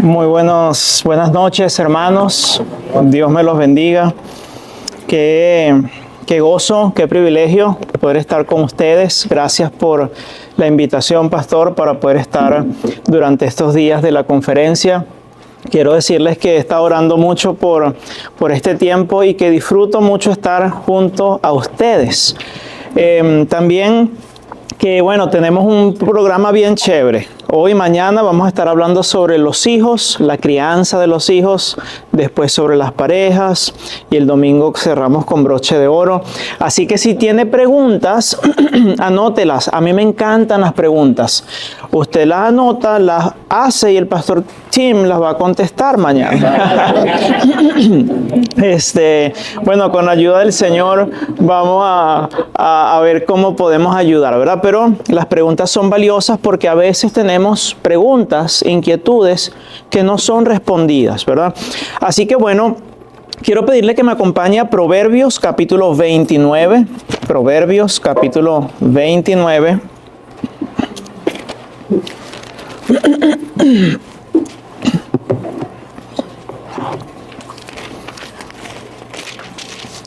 Muy buenas noches, hermanos. Dios me los bendiga. Qué gozo, qué privilegio poder estar con ustedes. Gracias por la invitación, pastor, para poder estar durante estos días de la conferencia. Quiero decirles que he estado orando mucho por este tiempo y que disfruto mucho estar junto a ustedes. También que tenemos un programa bien chévere. Hoy y mañana vamos a estar hablando sobre los hijos, la crianza de los hijos, después sobre las parejas y el domingo cerramos con broche de oro. Así que si tiene preguntas, anótelas. A mí me encantan las preguntas. Usted las anota, las hace y el pastor Tim las va a contestar mañana. Con la ayuda del Señor vamos a ver cómo podemos ayudar, ¿verdad? Pero las preguntas son valiosas porque a veces tenemos preguntas, inquietudes que no son respondidas, ¿verdad? Así que quiero pedirle que me acompañe a Proverbios capítulo 29. Proverbios capítulo 29.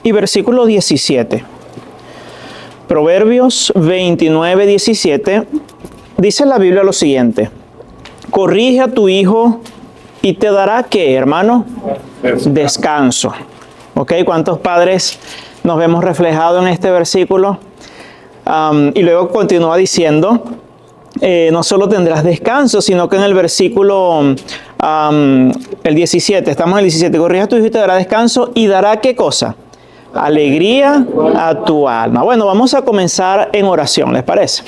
Y versículo 17. Proverbios 29, 17. Dice la Biblia lo siguiente: corrige a tu hijo y te dará ¿qué, hermano? Descanso. ¿Ok? ¿Cuántos padres nos vemos reflejados en este versículo? Y luego continúa diciendo, no solo tendrás descanso, sino que en el versículo el 17, estamos en el 17, corrige a tu hijo y te dará descanso y dará ¿qué cosa? Alegría a tu alma. Vamos a comenzar en oración, ¿les parece?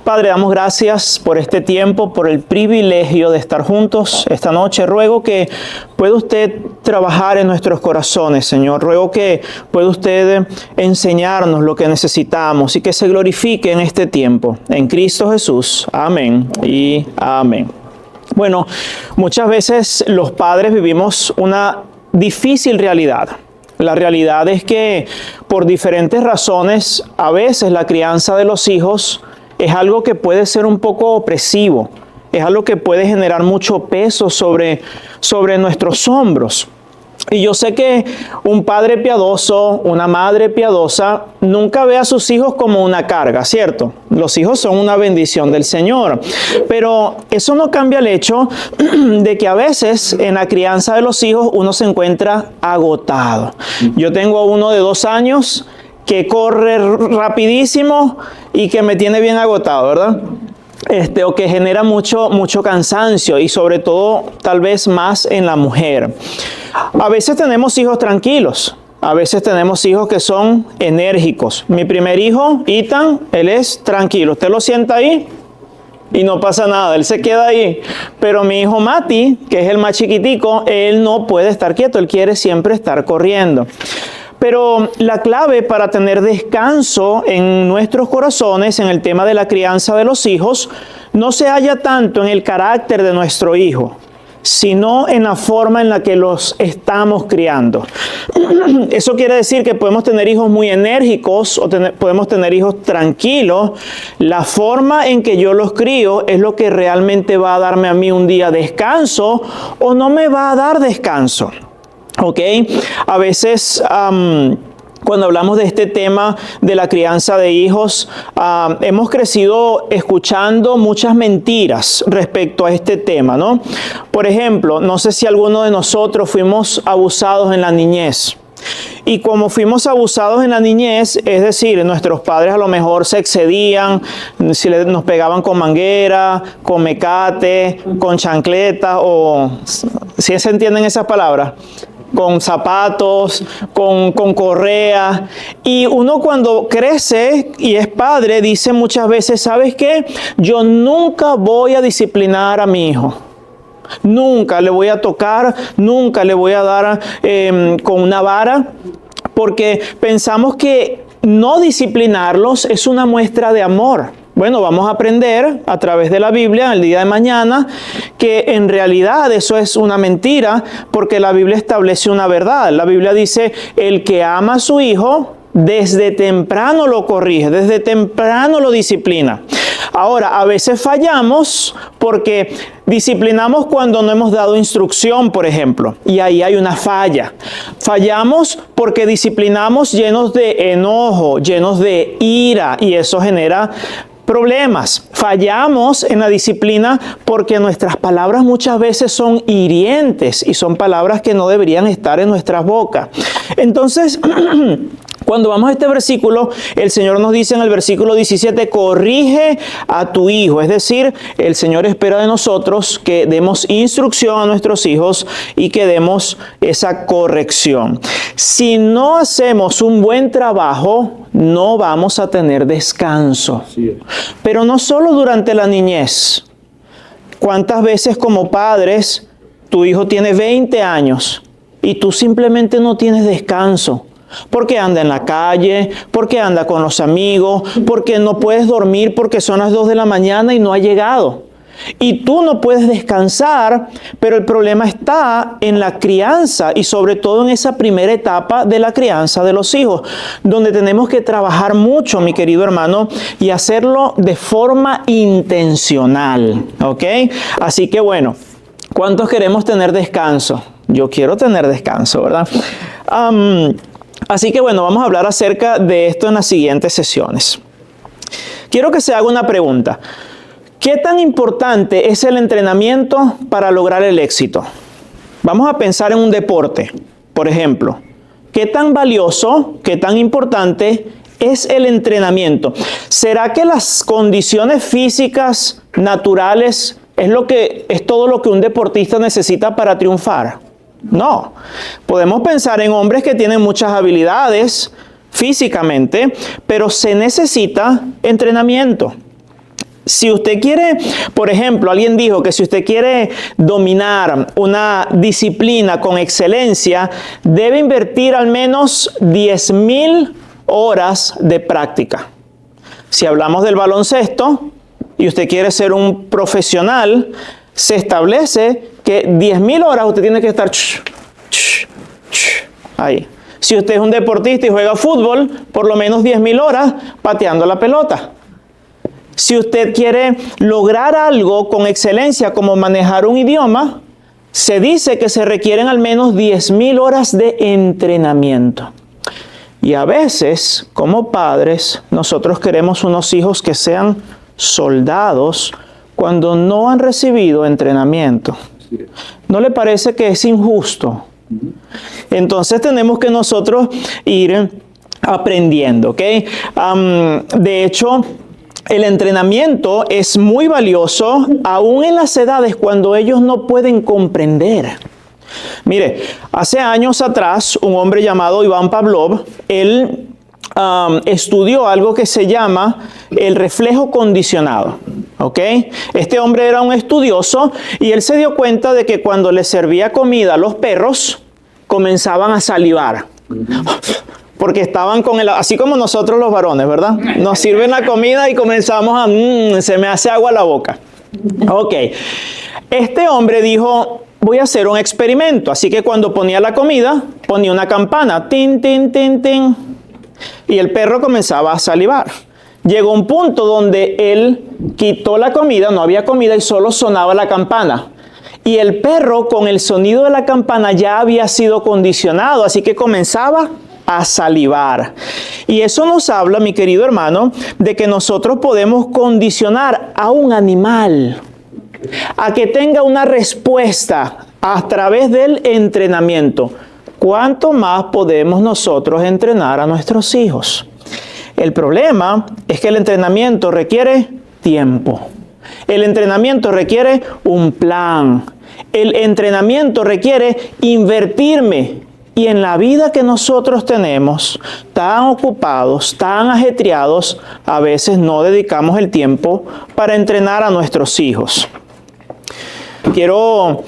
Padre, damos gracias por este tiempo, por el privilegio de estar juntos esta noche. Ruego que pueda usted trabajar en nuestros corazones, Señor. Ruego que pueda usted enseñarnos lo que necesitamos y que se glorifique en este tiempo. En Cristo Jesús. Amén y amén. Muchas veces los padres vivimos una difícil realidad. La realidad es que por diferentes razones, a veces la crianza de los hijos es algo que puede ser un poco opresivo, es algo que puede generar mucho peso sobre nuestros hombros. Y yo sé que un padre piadoso, una madre piadosa, nunca ve a sus hijos como una carga, ¿cierto? Los hijos son una bendición del Señor. Pero eso no cambia el hecho de que a veces en la crianza de los hijos uno se encuentra agotado. Yo tengo uno de 2 años que corre rapidísimo y que me tiene bien agotado, ¿verdad? O que genera mucho cansancio y sobre todo tal vez más en la mujer. A veces tenemos hijos tranquilos, a veces tenemos hijos que son enérgicos. Mi primer hijo, Ethan, él es tranquilo. Usted lo sienta ahí y no pasa nada, él se queda ahí. Pero mi hijo Mati, que es el más chiquitico, él no puede estar quieto, él quiere siempre estar corriendo. Pero la clave para tener descanso en nuestros corazones en el tema de la crianza de los hijos no se halla tanto en el carácter de nuestro hijo, sino en la forma en la que los estamos criando. Eso quiere decir que podemos tener hijos muy enérgicos o podemos tener hijos tranquilos. La forma en que yo los crío es lo que realmente va a darme a mí un día de descanso o no me va a dar descanso. ¿Ok? A veces cuando hablamos de este tema de la crianza de hijos, hemos crecido escuchando muchas mentiras respecto a este tema, ¿no? Por ejemplo, no sé si alguno de nosotros fuimos abusados en la niñez. Y como fuimos abusados en la niñez, es decir, nuestros padres a lo mejor se excedían, si nos pegaban con manguera, con mecate, con chancleta o, ¿sí se entienden esas palabras? Con zapatos, con correa. Y uno cuando crece y es padre dice muchas veces, ¿sabes qué? Yo nunca voy a disciplinar a mi hijo. Nunca le voy a tocar, nunca le voy a dar con una vara, porque pensamos que no disciplinarlos es una muestra de amor. Vamos a aprender a través de la Biblia el día de mañana que en realidad eso es una mentira, porque la Biblia establece una verdad. La Biblia dice, el que ama a su hijo, desde temprano lo corrige, desde temprano lo disciplina. Ahora, a veces fallamos porque disciplinamos cuando no hemos dado instrucción, por ejemplo, y ahí hay una falla. Fallamos porque disciplinamos llenos de enojo, llenos de ira, y eso genera problemas. Fallamos en la disciplina porque nuestras palabras muchas veces son hirientes y son palabras que no deberían estar en nuestras bocas. Entonces, cuando vamos a este versículo, el Señor nos dice en el versículo 17, corrige a tu hijo. Es decir, el Señor espera de nosotros que demos instrucción a nuestros hijos y que demos esa corrección. Si no hacemos un buen trabajo, no vamos a tener descanso. Pero no solo durante la niñez. ¿Cuántas veces como padres tu hijo tiene 20 años y tú simplemente no tienes descanso? Porque anda en la calle, porque anda con los amigos, porque no puedes dormir porque son las 2 de la mañana y no ha llegado. Y tú no puedes descansar, pero el problema está en la crianza y sobre todo en esa primera etapa de la crianza de los hijos, donde tenemos que trabajar mucho, mi querido hermano, y hacerlo de forma intencional, ¿ok? Así que bueno, ¿cuántos queremos tener descanso? Yo quiero tener descanso, ¿verdad? Así que bueno, vamos a hablar acerca de esto en las siguientes sesiones. Quiero que se haga una pregunta. ¿Qué tan importante es el entrenamiento para lograr el éxito? Vamos a pensar en un deporte, por ejemplo. ¿Qué tan valioso, qué tan importante es el entrenamiento? ¿Será que las condiciones físicas naturales es todo lo que un deportista necesita para triunfar? No. Podemos pensar en hombres que tienen muchas habilidades físicamente, pero se necesita entrenamiento. Si usted quiere, por ejemplo, alguien dijo que si usted quiere dominar una disciplina con excelencia, debe invertir al menos 10,000 horas de práctica. Si hablamos del baloncesto y usted quiere ser un profesional, se establece que 10,000 horas usted tiene que estar ahí. Si usted es un deportista y juega fútbol, por lo menos 10,000 horas pateando la pelota. Si usted quiere lograr algo con excelencia, como manejar un idioma, se dice que se requieren al menos 10,000 horas de entrenamiento. Y a veces, como padres, nosotros queremos unos hijos que sean soldados cuando no han recibido entrenamiento. ¿No le parece que es injusto? Entonces tenemos que nosotros ir aprendiendo, ¿ok? De hecho, el entrenamiento es muy valioso aún en las edades cuando ellos no pueden comprender. Mire, hace años atrás, un hombre llamado Iván Pavlov, él estudió algo que se llama el reflejo condicionado. ¿Ok? Este hombre era un estudioso y él se dio cuenta de que cuando le servía comida a los perros, comenzaban a salivar. Porque estaban así como nosotros los varones, ¿verdad? Nos sirven la comida y comenzamos se me hace agua la boca. Ok. Este hombre dijo, voy a hacer un experimento. Así que cuando ponía la comida, ponía una campana. Tin, tin, tin, tin. Y el perro comenzaba a salivar. Llegó un punto donde él quitó la comida, no había comida y solo sonaba la campana. Y el perro con el sonido de la campana ya había sido condicionado, así que comenzaba a salivar. Y eso nos habla, mi querido hermano, de que nosotros podemos condicionar a un animal a que tenga una respuesta a través del entrenamiento. ¿Cuánto más podemos nosotros entrenar a nuestros hijos? El problema es que el entrenamiento requiere tiempo. El entrenamiento requiere un plan. El entrenamiento requiere invertirme. Y en la vida que nosotros tenemos, tan ocupados, tan ajetreados, a veces no dedicamos el tiempo para entrenar a nuestros hijos. Quiero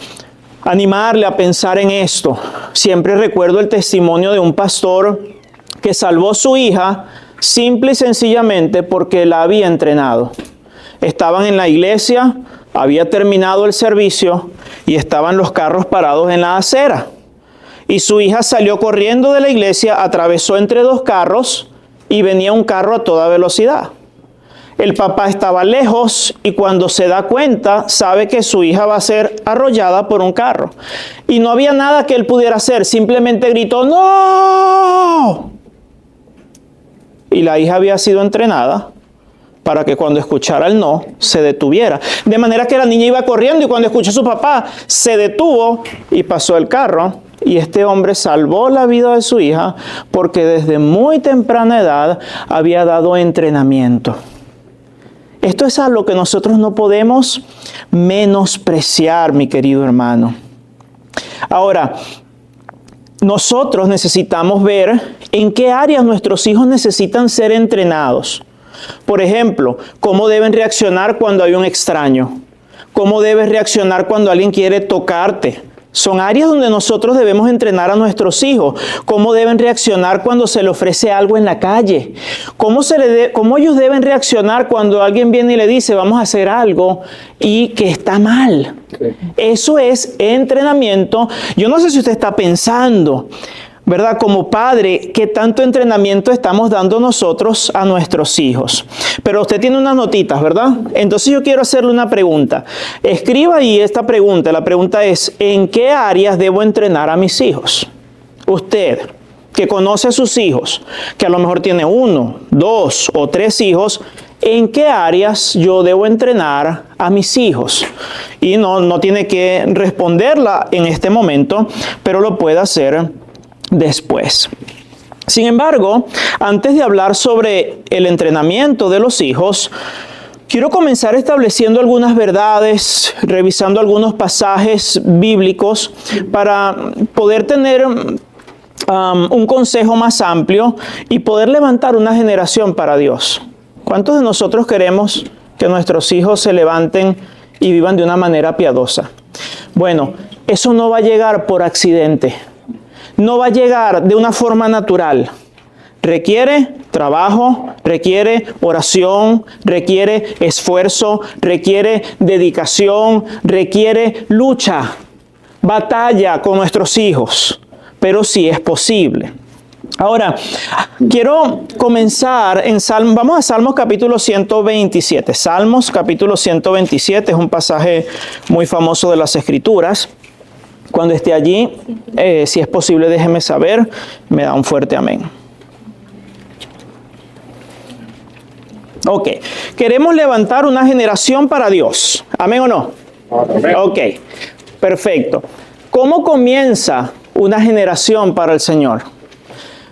animarle a pensar en esto. Siempre recuerdo el testimonio de un pastor que salvó a su hija simple y sencillamente porque la había entrenado. Estaban en la iglesia, había terminado el servicio y estaban los carros parados en la acera. Y su hija salió corriendo de la iglesia, atravesó entre dos carros y venía un carro a toda velocidad. El papá estaba lejos y cuando se da cuenta, sabe que su hija va a ser arrollada por un carro. Y no había nada que él pudiera hacer, simplemente gritó, ¡no! Y la hija había sido entrenada para que cuando escuchara el no, se detuviera. De manera que la niña iba corriendo y cuando escuchó a su papá, se detuvo y pasó el carro. Y este hombre salvó la vida de su hija porque desde muy temprana edad había dado entrenamiento. Esto es algo que nosotros no podemos menospreciar, mi querido hermano. Ahora, nosotros necesitamos ver en qué áreas nuestros hijos necesitan ser entrenados. Por ejemplo, cómo deben reaccionar cuando hay un extraño. Cómo debes reaccionar cuando alguien quiere tocarte. Son áreas donde nosotros debemos entrenar a nuestros hijos. Cómo deben reaccionar cuando se le ofrece algo en la calle. Cómo ellos deben reaccionar cuando alguien viene y le dice, vamos a hacer algo y que está mal. Eso es entrenamiento. Yo no sé si usted está pensando, ¿verdad? Como padre, ¿qué tanto entrenamiento estamos dando nosotros a nuestros hijos? Pero usted tiene unas notitas, ¿verdad? Entonces yo quiero hacerle una pregunta. Escriba ahí esta pregunta. La pregunta es, ¿en qué áreas debo entrenar a mis hijos? Usted, que conoce a sus hijos, que a lo mejor tiene 1, 2 o 3 hijos, ¿en qué áreas yo debo entrenar a mis hijos? Y no tiene que responderla en este momento, pero lo puede hacer después. Sin embargo, antes de hablar sobre el entrenamiento de los hijos, quiero comenzar estableciendo algunas verdades, revisando algunos pasajes bíblicos para poder tener un consejo más amplio y poder levantar una generación para Dios. ¿Cuántos de nosotros queremos que nuestros hijos se levanten y vivan de una manera piadosa? Bueno, eso no va a llegar por accidente. No va a llegar de una forma natural. Requiere trabajo, requiere oración, requiere esfuerzo, requiere dedicación, requiere lucha, batalla con nuestros hijos, pero sí es posible. Ahora, quiero comenzar en Salmos, vamos a Salmos capítulo 127. Salmos capítulo 127 es un pasaje muy famoso de las Escrituras. Cuando esté allí, si es posible, déjeme saber, me da un fuerte amén. Ok, queremos levantar una generación para Dios. ¿Amén o no? Amén. Ok, perfecto. ¿Cómo comienza una generación para el Señor?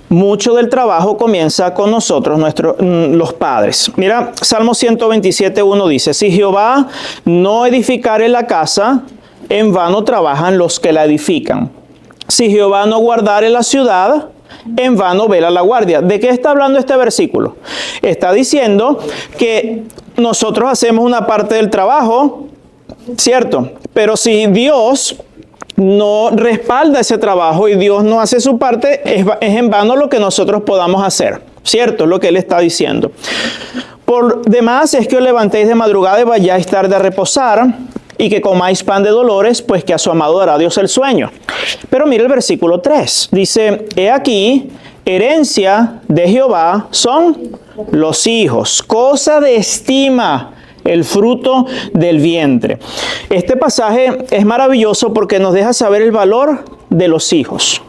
Mucho del trabajo comienza con nosotros, los padres. Mira, Salmo 127:1 dice, si Jehová no edificare la casa, en vano trabajan los que la edifican. Si Jehová no guardare la ciudad, en vano vela la guardia. ¿De qué está hablando este versículo? Está diciendo que nosotros hacemos una parte del trabajo, ¿cierto? Pero si Dios no respalda ese trabajo y Dios no hace su parte, es en vano lo que nosotros podamos hacer, ¿cierto? Es lo que Él está diciendo. Por demás es que os levantéis de madrugada y vayáis tarde a reposar, y que comáis pan de dolores, pues que a su amado dará Dios el sueño. Pero mira el versículo 3. Dice, he aquí, herencia de Jehová son los hijos, cosa de estima, el fruto del vientre. Este pasaje es maravilloso porque nos deja saber el valor de los hijos.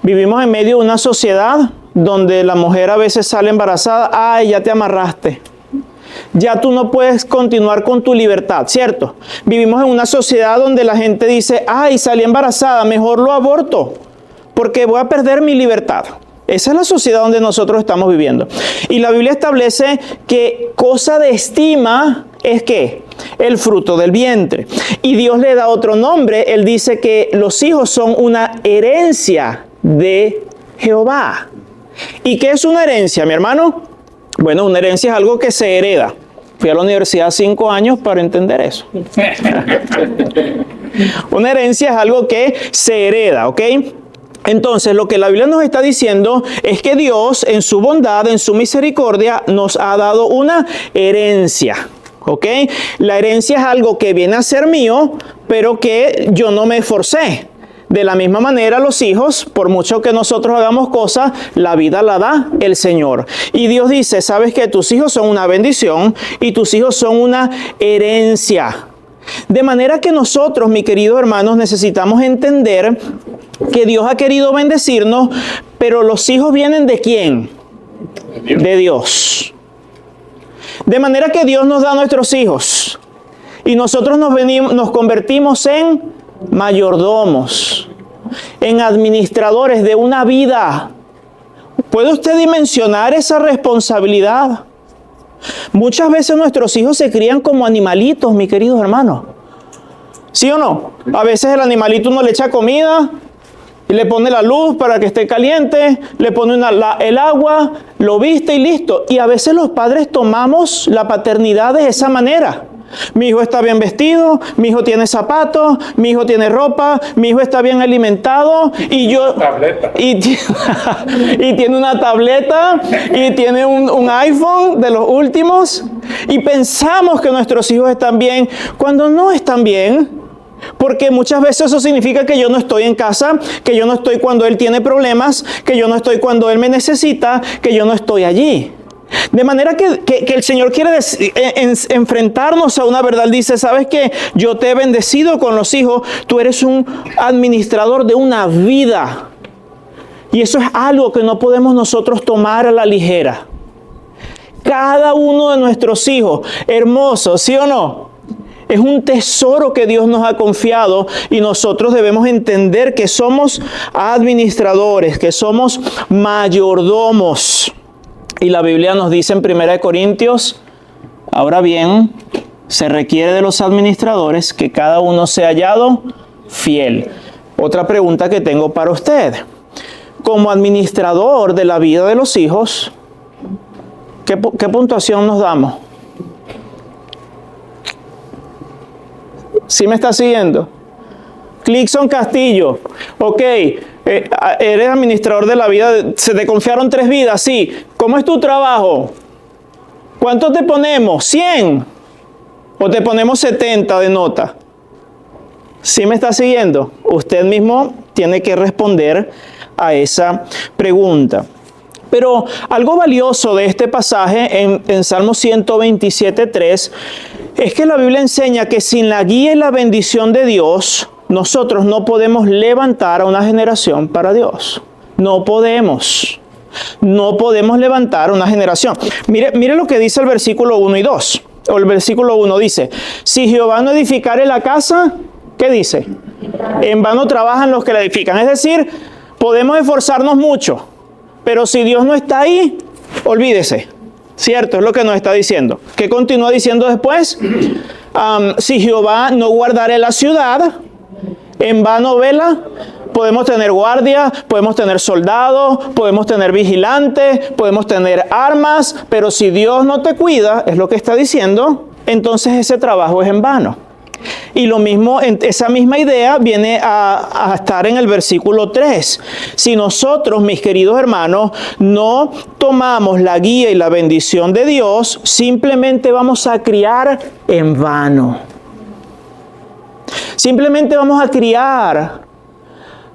Vivimos en medio de una sociedad donde la mujer a veces sale embarazada. ¡Ay, ya te amarraste! Ya tú no puedes continuar con tu libertad, ¿cierto? Vivimos en una sociedad donde la gente dice, ay, salí embarazada, mejor lo aborto, porque voy a perder mi libertad. Esa es la sociedad donde nosotros estamos viviendo. Y la Biblia establece que cosa de estima es ¿qué? El fruto del vientre. Y Dios le da otro nombre. Él dice que los hijos son una herencia de Jehová. ¿Y qué es una herencia, mi hermano? Bueno, una herencia es algo que se hereda. Fui a la universidad 5 años para entender eso. Una herencia es algo que se hereda, ¿ok? Entonces, lo que la Biblia nos está diciendo es que Dios, en su bondad, en su misericordia, nos ha dado una herencia, ¿ok? La herencia es algo que viene a ser mío, pero que yo no me esforcé. De la misma manera, los hijos, por mucho que nosotros hagamos cosas, la vida la da el Señor. Y Dios dice, ¿sabes qué? Tus hijos son una bendición y tus hijos son una herencia. De manera que nosotros, mis queridos hermanos, necesitamos entender que Dios ha querido bendecirnos, pero los hijos vienen ¿de quién? De Dios. De manera que Dios nos da a nuestros hijos y nosotros nos convertimos en mayordomos, en administradores de una vida. ¿Puede usted dimensionar esa responsabilidad? Muchas veces nuestros hijos se crían como animalitos, mis queridos hermanos. ¿Sí o no? A veces el animalito uno le echa comida y le pone la luz para que esté caliente, le pone el agua, lo viste y listo. Y a veces los padres tomamos la paternidad de esa manera. Mi hijo está bien vestido, mi hijo tiene zapatos, mi hijo tiene ropa, mi hijo está bien alimentado y tiene una tableta y tiene un iPhone de los últimos y pensamos que nuestros hijos están bien cuando no están bien, porque muchas veces eso significa que yo no estoy en casa, que yo no estoy cuando él tiene problemas, que yo no estoy cuando él me necesita, que yo no estoy allí. De manera que el Señor quiere enfrentarnos a una verdad. Dice, ¿sabes qué? Yo te he bendecido con los hijos. Tú eres un administrador de una vida. Y eso es algo que no podemos nosotros tomar a la ligera. Cada uno de nuestros hijos, hermosos, ¿sí o no? Es un tesoro que Dios nos ha confiado y nosotros debemos entender que somos administradores, que somos mayordomos. Y la Biblia nos dice en 1 Corintios, ahora bien, se requiere de los administradores que cada uno sea hallado fiel. Otra pregunta que tengo para usted. Como administrador de la vida de los hijos, ¿qué puntuación nos damos? ¿Sí me está siguiendo? Clickson Castillo, ok, eres administrador de la vida, se te confiaron 3 vidas, sí. ¿Cómo es tu trabajo? ¿Cuánto te ponemos? ¿100? ¿O te ponemos 70 de nota? ¿Sí me está siguiendo? Usted mismo tiene que responder a esa pregunta. Pero algo valioso de este pasaje en Salmo 127:3 es que la Biblia enseña que sin la guía y la bendición de Dios, nosotros no podemos levantar a una generación para Dios. No podemos. No podemos levantar una generación. Mire lo que dice el versículo 1 y 2. O el versículo 1 dice, si Jehová no edificare la casa, ¿qué dice? En vano trabajan los que la edifican. Es decir, podemos esforzarnos mucho, pero si Dios no está ahí, olvídese. ¿Cierto? Es lo que nos está diciendo. ¿Qué continúa diciendo después? Si Jehová no guardare la ciudad, en vano vela. Podemos tener guardias, podemos tener soldados, podemos tener vigilantes, podemos tener armas, pero si Dios no te cuida, es lo que está diciendo, entonces ese trabajo es en vano. Y lo mismo, esa misma idea viene a estar en el versículo 3. Si nosotros, mis queridos hermanos, no tomamos la guía y la bendición de Dios, simplemente vamos a criar en vano. Simplemente vamos a criar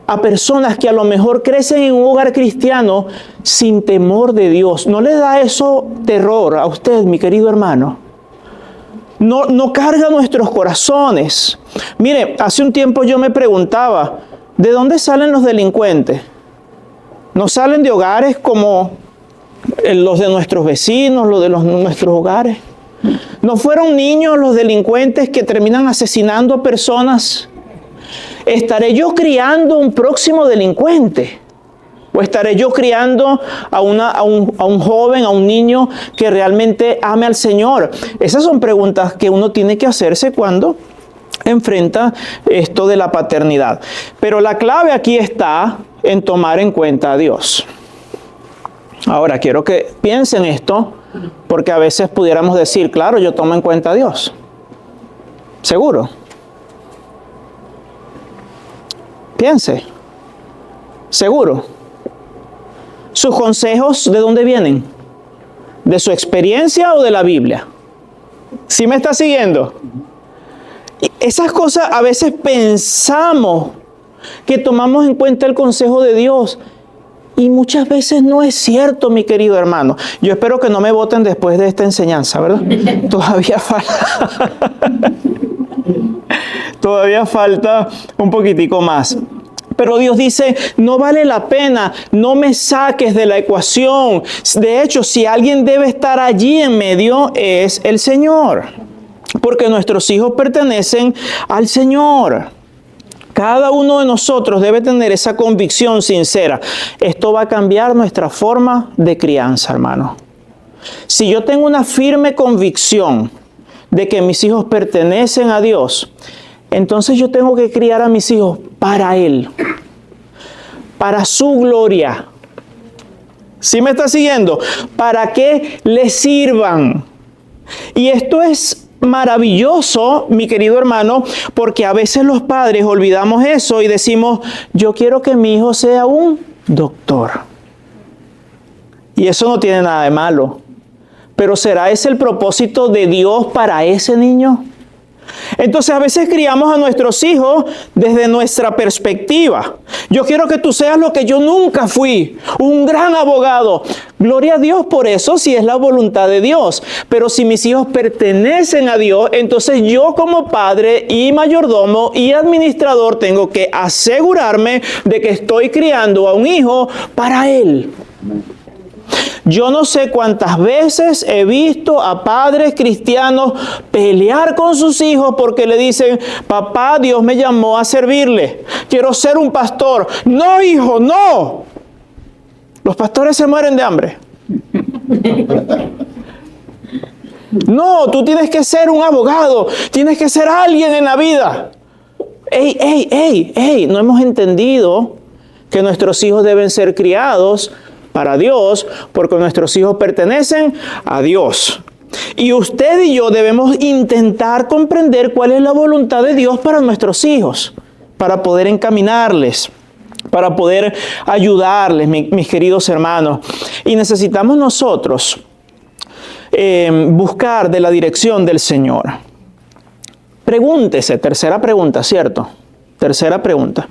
a personas que a lo mejor crecen en un hogar cristiano sin temor de Dios. ¿No le da eso terror a usted, mi querido hermano? No carga nuestros corazones. Mire, hace un tiempo yo me preguntaba, ¿de dónde salen los delincuentes? ¿No salen de hogares como los de nuestros vecinos, los de nuestros hogares? ¿No fueron niños los delincuentes que terminan asesinando a personas? ¿Estaré yo criando un próximo delincuente? ¿O estaré yo criando a un joven, a un niño que realmente ame al Señor? Esas son preguntas que uno tiene que hacerse cuando enfrenta esto de la paternidad. Pero la clave aquí está en tomar en cuenta a Dios. Ahora, quiero que piensen esto, porque a veces pudiéramos decir, claro, yo tomo en cuenta a Dios. ¿Seguro? Piense. ¿Seguro? ¿Sus consejos de dónde vienen? ¿De su experiencia o de la Biblia? ¿Sí me está siguiendo? Esas cosas a veces pensamos que tomamos en cuenta el consejo de Dios. Y muchas veces no es cierto, mi querido hermano. Yo espero que no me voten después de esta enseñanza, ¿verdad? Todavía falta un poquitico más. Pero Dios dice, no vale la pena, no me saques de la ecuación. De hecho, si alguien debe estar allí en medio, es el Señor. Porque nuestros hijos pertenecen al Señor. Cada uno de nosotros debe tener esa convicción sincera. Esto va a cambiar nuestra forma de crianza, hermano. Si yo tengo una firme convicción de que mis hijos pertenecen a Dios, entonces yo tengo que criar a mis hijos para Él, para su gloria. ¿Sí me está siguiendo? Para que le sirvan. Y esto es maravilloso, mi querido hermano, porque a veces los padres olvidamos eso y decimos, yo quiero que mi hijo sea un doctor. Y eso no tiene nada de malo. Pero ¿será ese el propósito de Dios para ese niño? Entonces a veces criamos a nuestros hijos desde nuestra perspectiva. Yo quiero que tú seas lo que yo nunca fui, un gran abogado. Gloria a Dios por eso, si es la voluntad de Dios. Pero si mis hijos pertenecen a Dios, entonces yo como padre y mayordomo y administrador tengo que asegurarme de que estoy criando a un hijo para Él. Yo no sé cuántas veces he visto a padres cristianos pelear con sus hijos porque le dicen, papá, Dios me llamó a servirle, quiero ser un pastor. No, hijo, no. Los pastores se mueren de hambre. No, tú tienes que ser un abogado, tienes que ser alguien en la vida. ¡Ey! No hemos entendido que nuestros hijos deben ser criados para Dios, porque nuestros hijos pertenecen a Dios. Y usted y yo debemos intentar comprender cuál es la voluntad de Dios para nuestros hijos, para poder encaminarles, para poder ayudarles, mis queridos hermanos. Y necesitamos nosotros buscar de la dirección del Señor. Pregúntese, tercera pregunta, ¿cierto? Tercera pregunta.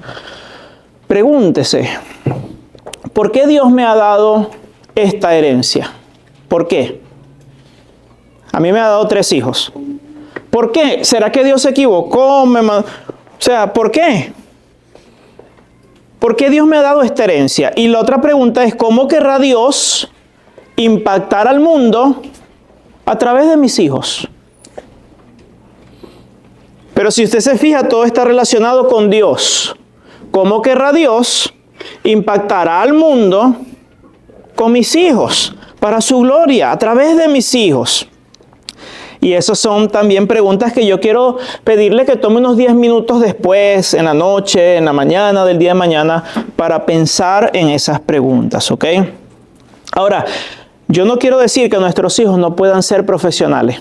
Pregúntese, ¿por qué Dios me ha dado esta herencia? ¿Por qué? A mí me ha dado 3 hijos. ¿Por qué? ¿Será que Dios se equivocó? O sea, ¿por qué? ¿Por qué Dios me ha dado esta herencia? Y la otra pregunta es, ¿cómo querrá Dios impactar al mundo a través de mis hijos? Pero si usted se fija, todo está relacionado con Dios. ¿Cómo querrá Dios impactará al mundo con mis hijos, para su gloria, a través de mis hijos? Y esas son también preguntas que yo quiero pedirle que tome unos 10 minutos después, en la noche, en la mañana del día de mañana, para pensar en esas preguntas, ¿ok? Ahora, yo no quiero decir que nuestros hijos no puedan ser profesionales.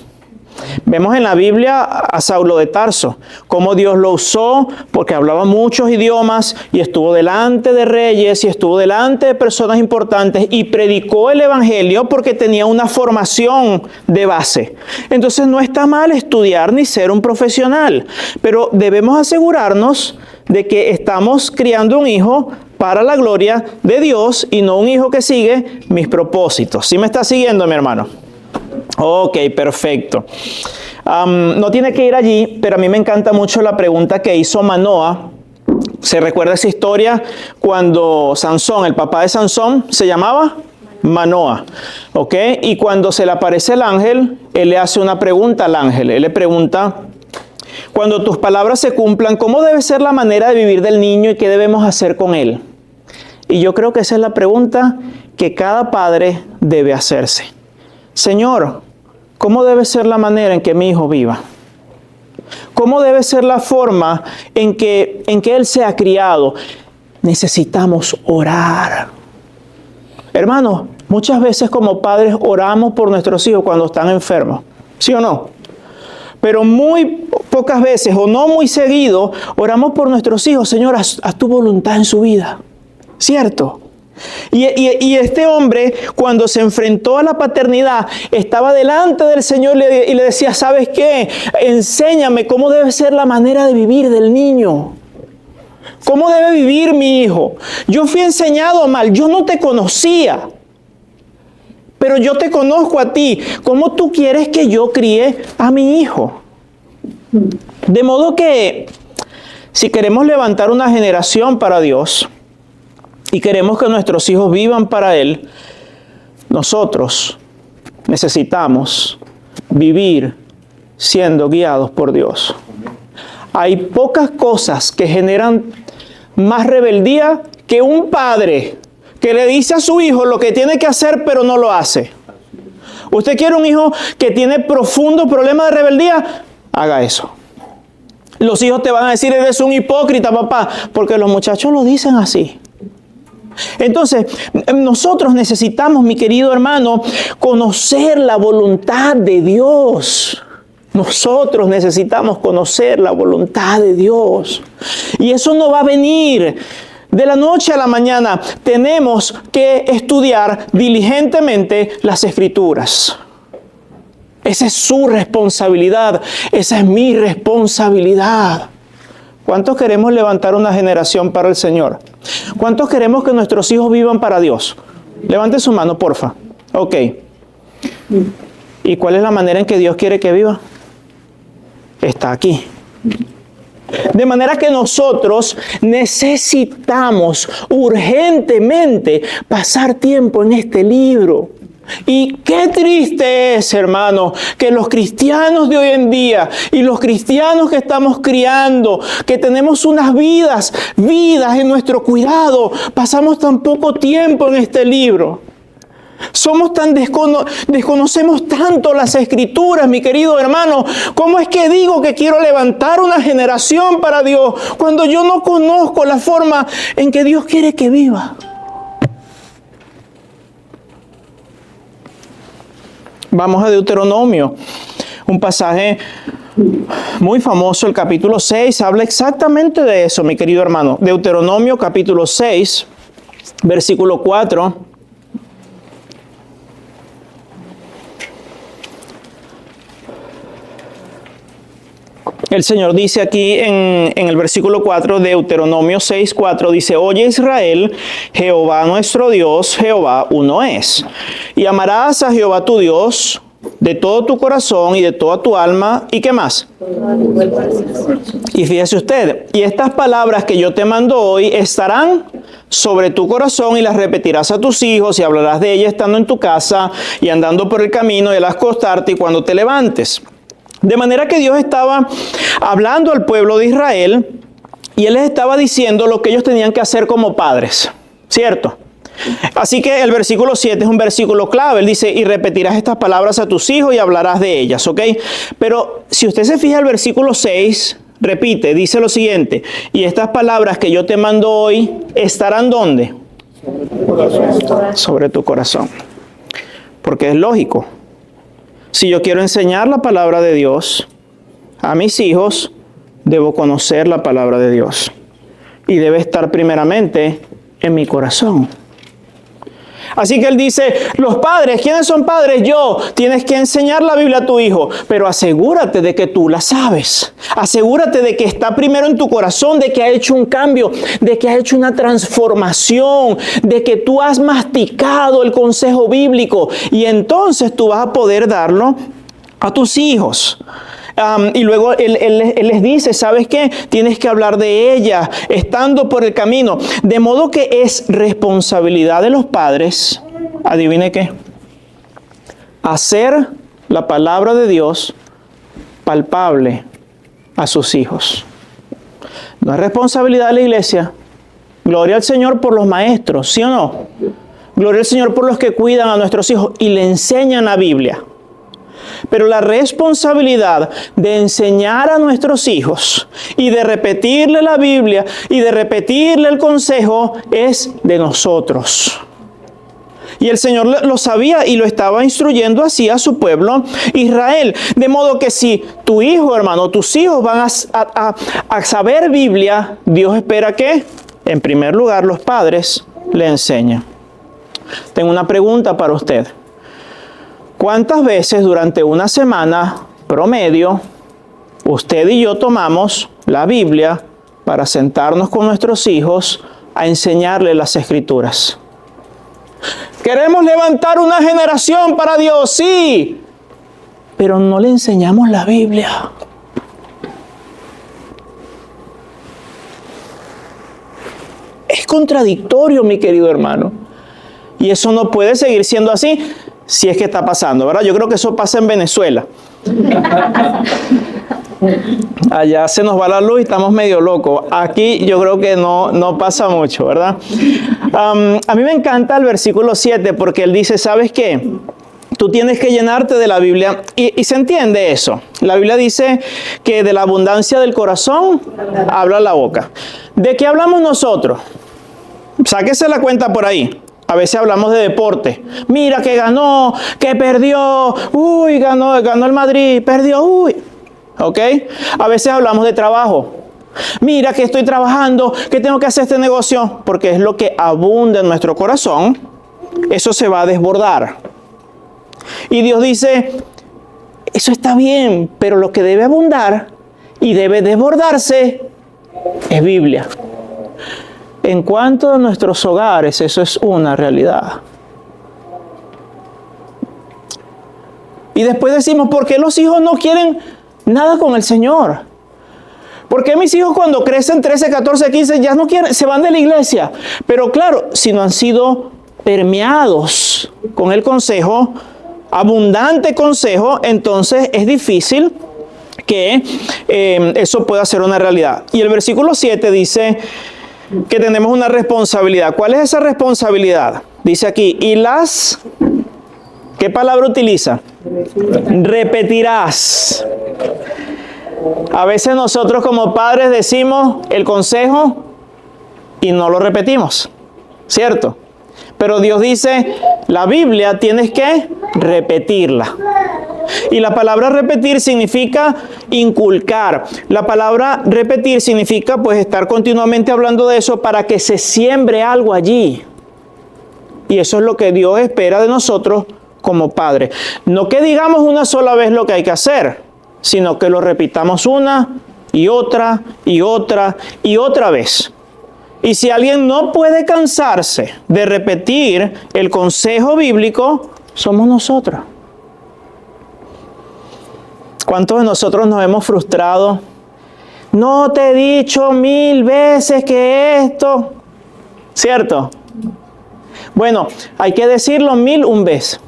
Vemos en la Biblia a Saulo de Tarso, cómo Dios lo usó porque hablaba muchos idiomas y estuvo delante de reyes y estuvo delante de personas importantes y predicó el evangelio porque tenía una formación de base. Entonces no está mal estudiar ni ser un profesional, pero debemos asegurarnos de que estamos criando un hijo para la gloria de Dios y no un hijo que sigue mis propósitos. ¿Sí me está siguiendo, mi hermano? Ok, perfecto. No tiene que ir allí, pero a mí me encanta mucho la pregunta que hizo Manoah. ¿Se recuerda esa historia cuando Sansón, el papá de Sansón, se llamaba Manoah? ¿Ok? Y cuando se le aparece el ángel, él le hace una pregunta al ángel. Él le pregunta, cuando tus palabras se cumplan, ¿cómo debe ser la manera de vivir del niño y qué debemos hacer con él? Y yo creo que esa es la pregunta que cada padre debe hacerse. Señor, ¿cómo debe ser la manera en que mi hijo viva? ¿Cómo debe ser la forma en que él sea criado? Necesitamos orar. Hermanos, muchas veces como padres oramos por nuestros hijos cuando están enfermos. ¿Sí o no? Pero muy pocas veces o no muy seguido oramos por nuestros hijos. Señor, haz tu voluntad en su vida. ¿Cierto? Y este hombre, cuando se enfrentó a la paternidad, estaba delante del Señor y le decía, ¿sabes qué? Enséñame cómo debe ser la manera de vivir del niño. ¿Cómo debe vivir mi hijo? Yo fui enseñado mal, yo no te conocía, pero yo te conozco a ti. ¿Cómo tú quieres que yo críe a mi hijo? De modo que si queremos levantar una generación para Dios y queremos que nuestros hijos vivan para Él, nosotros necesitamos vivir siendo guiados por Dios. Hay pocas cosas que generan más rebeldía que un padre que le dice a su hijo lo que tiene que hacer pero no lo hace. ¿Usted quiere un hijo que tiene profundo problema de rebeldía? Haga eso. Los hijos te van a decir, eres un hipócrita, papá, porque los muchachos lo dicen así. Entonces, nosotros necesitamos, mi querido hermano, conocer la voluntad de Dios. Nosotros necesitamos conocer la voluntad de Dios. Y eso no va a venir de la noche a la mañana. Tenemos que estudiar diligentemente las Escrituras. Esa es su responsabilidad. Esa es mi responsabilidad. ¿Cuántos queremos levantar una generación para el Señor? ¿Cuántos queremos que nuestros hijos vivan para Dios? Levante su mano, porfa. Ok. ¿Y cuál es la manera en que Dios quiere que viva? Está aquí. De manera que nosotros necesitamos urgentemente pasar tiempo en este libro. Y qué triste es, hermano, que los cristianos de hoy en día y los cristianos que estamos criando, que tenemos unas vidas en nuestro cuidado, pasamos tan poco tiempo en este libro. Somos tan desconocemos tanto las Escrituras, mi querido hermano. ¿Cómo es que digo que quiero levantar una generación para Dios cuando yo no conozco la forma en que Dios quiere que viva? Vamos a Deuteronomio, un pasaje muy famoso, el capítulo 6, habla exactamente de eso, mi querido hermano. Deuteronomio capítulo 6, versículo 4. El Señor dice aquí en el versículo 4, Deuteronomio 6, 4, dice, oye Israel, Jehová nuestro Dios, Jehová uno es. Y amarás a Jehová tu Dios de todo tu corazón y de toda tu alma. ¿Y qué más? Y fíjese usted, y estas palabras que yo te mando hoy estarán sobre tu corazón y las repetirás a tus hijos y hablarás de ellas estando en tu casa y andando por el camino y al acostarte y cuando te levantes. De manera que Dios estaba hablando al pueblo de Israel y Él les estaba diciendo lo que ellos tenían que hacer como padres, ¿cierto? Así que el versículo 7 es un versículo clave. Él dice, y repetirás estas palabras a tus hijos y hablarás de ellas, ¿ok? Pero si usted se fija el versículo 6, repite, dice lo siguiente, y estas palabras que yo te mando hoy estarán ¿dónde? Sobre tu corazón. Porque es lógico. Si yo quiero enseñar la palabra de Dios a mis hijos, debo conocer la palabra de Dios. Y debe estar primeramente en mi corazón. Así que él dice, los padres, ¿quiénes son padres? Yo. Tienes que enseñar la Biblia a tu hijo, pero asegúrate de que tú la sabes. Asegúrate de que está primero en tu corazón, de que ha hecho un cambio, de que ha hecho una transformación, de que tú has masticado el consejo bíblico y entonces tú vas a poder darlo a tus hijos. Y luego él les dice, ¿sabes qué? Tienes que hablar de ella estando por el camino. De modo que es responsabilidad de los padres, adivine qué, hacer la palabra de Dios palpable a sus hijos. No es responsabilidad de la iglesia. Gloria al Señor por los maestros, ¿sí o no? Gloria al Señor por los que cuidan a nuestros hijos y le enseñan la Biblia. Pero la responsabilidad de enseñar a nuestros hijos y de repetirle la Biblia y de repetirle el consejo es de nosotros. Y el Señor lo sabía y lo estaba instruyendo así a su pueblo Israel. De modo que si tu hijo, hermano, tus hijos van a saber Biblia, Dios espera que, en primer lugar, los padres le enseñen. Tengo una pregunta para usted. ¿Cuántas veces durante una semana promedio usted y yo tomamos la Biblia para sentarnos con nuestros hijos a enseñarles las Escrituras. Queremos levantar una generación para Dios, sí, pero no le enseñamos la Biblia. Es contradictorio, mi querido hermano. Y eso no puede seguir siendo así si es que está pasando, ¿verdad? Yo creo que eso pasa en Venezuela. Allá se nos va la luz y estamos medio locos. Aquí yo creo que no pasa mucho, ¿verdad? A mí me encanta el versículo 7 porque él dice, ¿sabes qué? Tú tienes que llenarte de la Biblia y se entiende eso. La Biblia dice que de la abundancia del corazón habla la boca. ¿De qué hablamos nosotros? Sáquese la cuenta por ahí. A veces hablamos de deporte. Mira que ganó, que perdió. Uy, ganó el Madrid, perdió, uy. ¿Ok? A veces hablamos de trabajo. Mira que estoy trabajando, que tengo que hacer este negocio. Porque es lo que abunda en nuestro corazón. Eso se va a desbordar. Y Dios dice, eso está bien, pero lo que debe abundar y debe desbordarse es Biblia. En cuanto a nuestros hogares, eso es una realidad. Y después decimos, ¿por qué los hijos no quieren nada con el Señor? ¿Por qué mis hijos cuando crecen 13, 14, 15 ya no quieren, se van de la iglesia? Pero claro, si no han sido permeados con el consejo, abundante consejo, entonces es difícil que eso pueda ser una realidad. Y el versículo 7 dice que tenemos una responsabilidad. ¿Cuál es esa responsabilidad? Dice aquí, ¿qué palabra utiliza? Repetirás. A veces nosotros como padres decimos el consejo y no lo repetimos, ¿cierto? Pero Dios dice, la Biblia tienes que repetirla. Y la palabra repetir significa inculcar. La palabra repetir significa pues estar continuamente hablando de eso para que se siembre algo allí. Y eso es lo que Dios espera de nosotros como padres. No que digamos una sola vez lo que hay que hacer, sino que lo repitamos una y otra y otra y otra vez. Y si alguien no puede cansarse de repetir el consejo bíblico, somos nosotros. ¿Cuántos de nosotros nos hemos frustrado? No te he dicho 1000 veces que esto, ¿cierto? Bueno, hay que decirlo 1001 veces.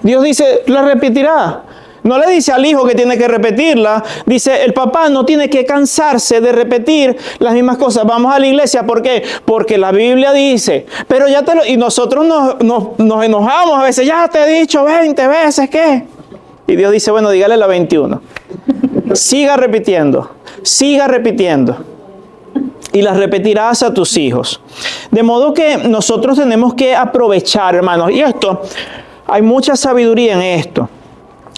Dios dice, la repetirá. No le dice al hijo que tiene que repetirla. Dice, el papá no tiene que cansarse de repetir las mismas cosas. Vamos a la iglesia, ¿por qué? Porque la Biblia dice. Pero ya y nosotros nos enojamos a veces. Ya te he dicho 20 veces, ¿qué? Y Dios dice, bueno, dígale la 21. Siga repitiendo. Siga repitiendo. Y las repetirás a tus hijos. De modo que nosotros tenemos que aprovechar, hermanos. Y esto, hay mucha sabiduría en esto.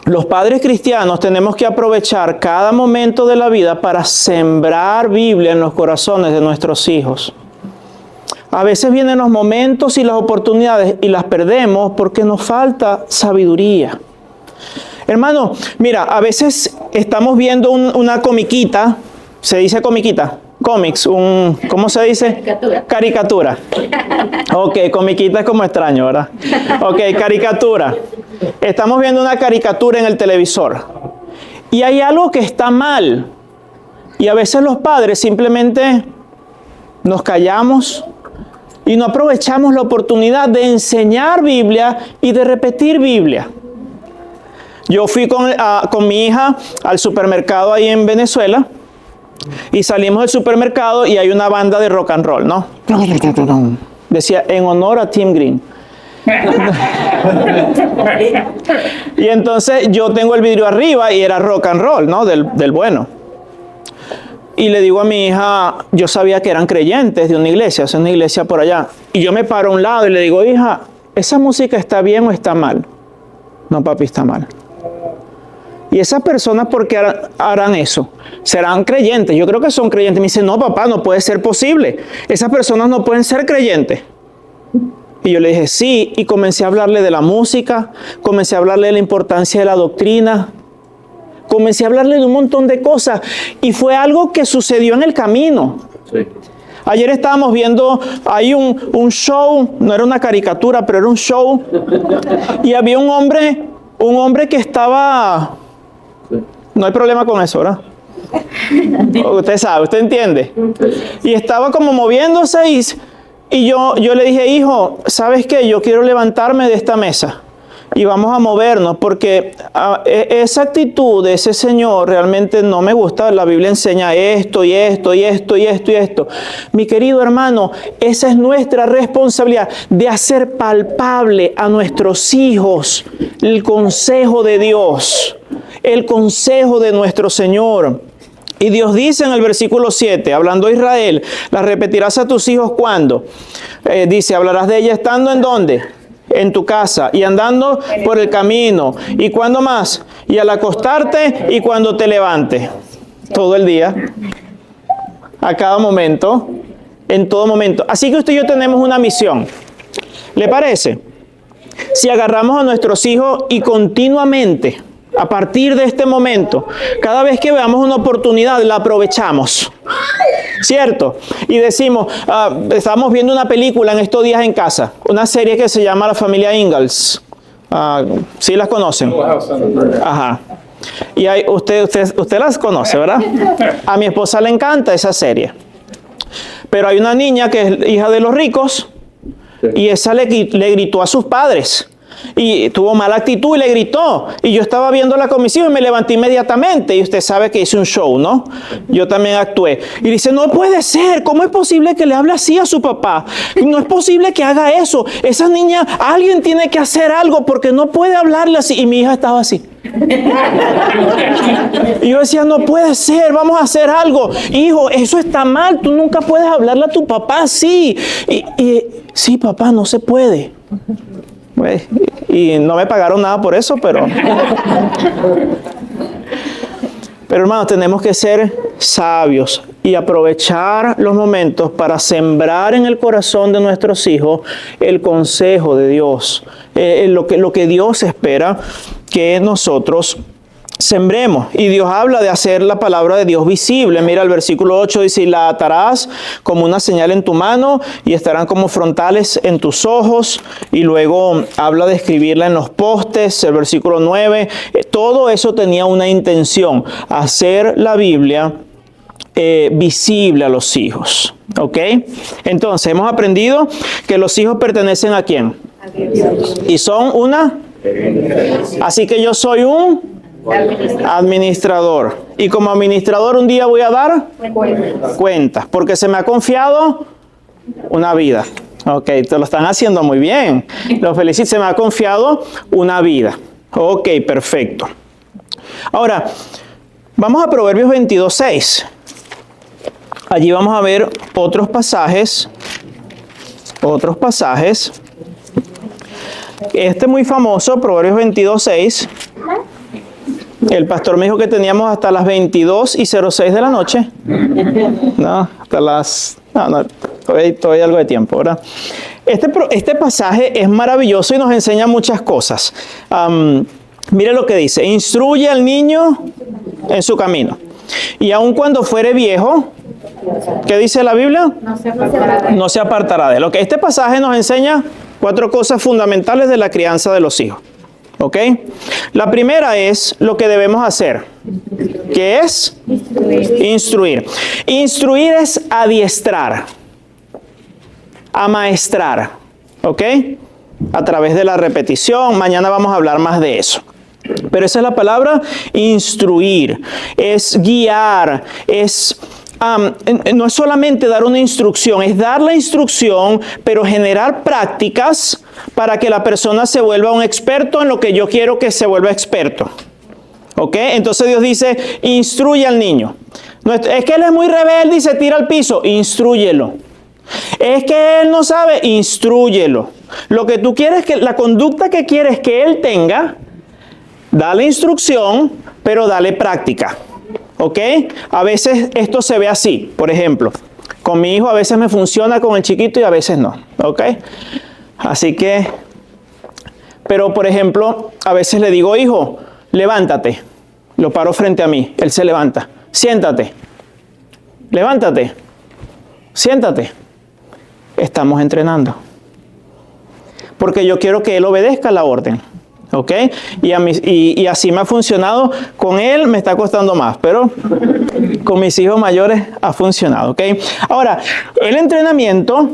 Los padres cristianos tenemos que aprovechar cada momento de la vida para sembrar Biblia en los corazones de nuestros hijos. A veces vienen los momentos y las oportunidades y las perdemos porque nos falta sabiduría. Hermano, mira, a veces estamos viendo una comiquita, ¿se dice comiquita? Cómics, ¿cómo se dice? Caricatura. Ok, comiquita es como extraño, ¿verdad? Ok, caricatura. Estamos viendo una caricatura en el televisor. Y hay algo que está mal. Y a veces los padres simplemente nos callamos y no aprovechamos la oportunidad de enseñar Biblia y de repetir Biblia. Yo fui con mi hija al supermercado ahí en Venezuela. Y salimos del supermercado y hay una banda de rock and roll, ¿no? Decía, en honor a Tim Green. Y entonces yo tengo el vidrio arriba y era rock and roll, ¿no? Del bueno. Y le digo a mi hija, yo sabía que eran creyentes de una iglesia, es una iglesia por allá. Y yo me paro a un lado y le digo, hija, ¿esa música está bien o está mal? No, papi, está mal. ¿Y esas personas por qué harán eso? ¿Serán creyentes? Yo creo que son creyentes. Me dice, no, papá, no puede ser posible. Esas personas no pueden ser creyentes. Y yo le dije, sí. Y comencé a hablarle de la música. Comencé a hablarle de la importancia de la doctrina. Comencé a hablarle de un montón de cosas y fue algo que sucedió en el camino. Sí. Ayer estábamos viendo, hay un show, no era una caricatura, pero era un show, y había un hombre que estaba, no hay problema con eso, ¿verdad? Usted sabe, usted entiende. Y estaba como moviéndose y yo le dije, hijo, ¿sabes qué? Yo quiero levantarme de esta mesa y vamos a movernos porque esa actitud de ese señor realmente no me gusta. La Biblia enseña esto y esto y esto y esto y esto. Mi querido hermano, esa es nuestra responsabilidad de hacer palpable a nuestros hijos el consejo de Dios, el consejo de nuestro Señor. Y Dios dice en el versículo 7, hablando a Israel, la repetirás a tus hijos cuando. Dice, hablarás de ella estando ¿en dónde? En tu casa y andando por el camino. ¿Y cuándo más? Y al acostarte y cuando te levantes. Todo el día. A cada momento. En todo momento. Así que usted y yo tenemos una misión. ¿Le parece? Si agarramos a nuestros hijos y continuamente, a partir de este momento, cada vez que veamos una oportunidad, la aprovechamos. ¿Cierto? Y decimos, estamos viendo una película en estos días en casa, una serie que se llama La Familia Ingalls. ¿Sí las conocen? Ajá. Y usted las conoce, ¿verdad? A mi esposa le encanta esa serie. Pero hay una niña que es hija de los ricos y esa le gritó a sus padres. Y tuvo mala actitud y le gritó. Y yo estaba viendo la comisión y me levanté inmediatamente. Y usted sabe que hice un show, ¿no? Yo también actué. Y dice, no puede ser. ¿Cómo es posible que le hable así a su papá? No es posible que haga eso. Esa niña, alguien tiene que hacer algo porque no puede hablarle así. Y mi hija estaba así. Y yo decía, no puede ser, vamos a hacer algo. Hijo, eso está mal. Tú nunca puedes hablarle a tu papá así. Sí, papá, no se puede. Y no me pagaron nada por eso, pero hermanos, tenemos que ser sabios y aprovechar los momentos para sembrar en el corazón de nuestros hijos el consejo de Dios, lo que Dios espera que nosotros sembremos. Y Dios habla de hacer la palabra de Dios visible. Mira el versículo 8 dice, y la atarás como una señal en tu mano y estarán como frontales en tus ojos. Y luego habla de escribirla en los postes. El versículo 9, todo eso tenía una intención, hacer la Biblia visible a los hijos. ¿Ok? Entonces hemos aprendido que los hijos pertenecen ¿a quién? A Dios. Y son una. Así que yo soy un administrador. Y como administrador un día voy a dar cuentas. Porque se me ha confiado una vida. Ok, te lo están haciendo muy bien. Lo felicito, se me ha confiado una vida. Ok, perfecto. Ahora, vamos a Proverbios 22:6. Allí vamos a ver otros pasajes. Este es muy famoso, Proverbios 22:6. El pastor me dijo que teníamos hasta las 22:06 de la noche. No, hasta las... No, todavía hay algo de tiempo, ¿verdad? Este pasaje es maravilloso y nos enseña muchas cosas. Mire lo que dice. Instruye al niño en su camino. Y aun cuando fuere viejo, ¿qué dice la Biblia? No se apartará de él. Okay, este pasaje nos enseña 4 cosas fundamentales de la crianza de los hijos. ¿Ok? La primera es lo que debemos hacer, que es instruir. Instruir es adiestrar, amaestrar, ¿ok? A través de la repetición. Mañana vamos a hablar más de eso. Pero esa es la palabra instruir, es guiar, no es solamente dar una instrucción, es dar la instrucción, pero generar prácticas para que la persona se vuelva un experto en lo que yo quiero que se vuelva experto. ¿Ok? Entonces Dios dice, instruye al niño. Es que él es muy rebelde y se tira al piso, instrúyelo. Es que él no sabe, instrúyelo. Lo que tú quieres, la conducta que quieres que él tenga, dale instrucción, pero dale práctica. ¿Ok? A veces esto se ve así. Por ejemplo, con mi hijo a veces me funciona con el chiquito y a veces no. ¿Ok? Así que, pero por ejemplo, a veces le digo, hijo, levántate. Lo paro frente a mí. Él se levanta. Siéntate. Levántate. Siéntate. Estamos entrenando. Porque yo quiero que él obedezca la orden. ¿Ok? Y así me ha funcionado. Con él me está costando más, pero con mis hijos mayores ha funcionado. ¿Ok? Ahora, el entrenamiento,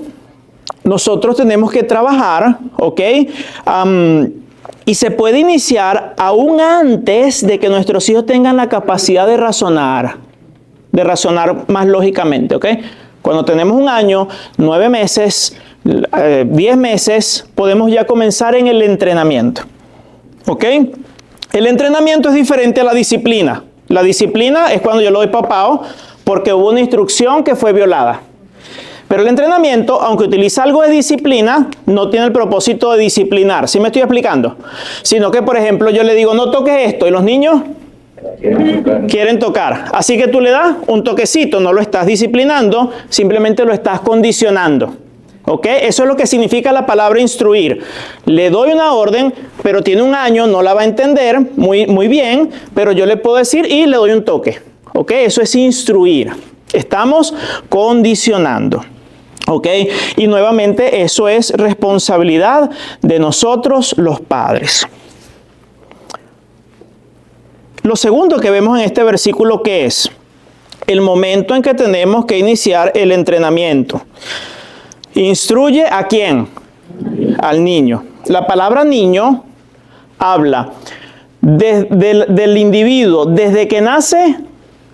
nosotros tenemos que trabajar. ¿Ok? Y se puede iniciar aún antes de que nuestros hijos tengan la capacidad de razonar más lógicamente. ¿Ok? Cuando tenemos 1 año, 9 meses, 10 meses, podemos ya comenzar en el entrenamiento. ¿Ok? El entrenamiento es diferente a la disciplina. La disciplina es cuando yo lo doy papao porque hubo una instrucción que fue violada. Pero el entrenamiento, aunque utiliza algo de disciplina, no tiene el propósito de disciplinar. ¿Sí me estoy explicando? Sino que, por ejemplo, yo le digo, no toques esto, y los niños quieren tocar. Así que tú le das un toquecito, no lo estás disciplinando, simplemente lo estás condicionando. ¿Ok? Eso es lo que significa la palabra instruir. Le doy una orden, pero tiene 1 año, no la va a entender muy bien, pero yo le puedo decir y le doy un toque. ¿Ok? Eso es instruir. Estamos condicionando. ¿Ok? Y nuevamente eso es responsabilidad de nosotros los padres. Lo segundo que vemos en este versículo, ¿qué es? El momento en que tenemos que iniciar el entrenamiento. ¿Instruye a quién? Al niño. La palabra niño habla del individuo desde que nace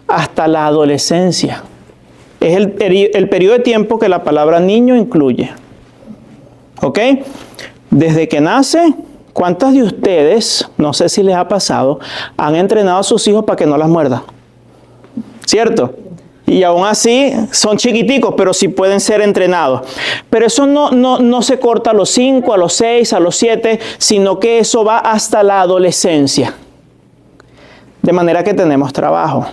hasta la adolescencia. Es el periodo de tiempo que la palabra niño incluye. ¿Ok? Desde que nace, ¿cuántas de ustedes, no sé si les ha pasado, han entrenado a sus hijos para que no las muerda? ¿Cierto? Y aún así son chiquiticos, pero sí pueden ser entrenados. Pero eso no se corta a los 5, a los 6, a los 7, sino que eso va hasta la adolescencia. De manera que tenemos trabajo.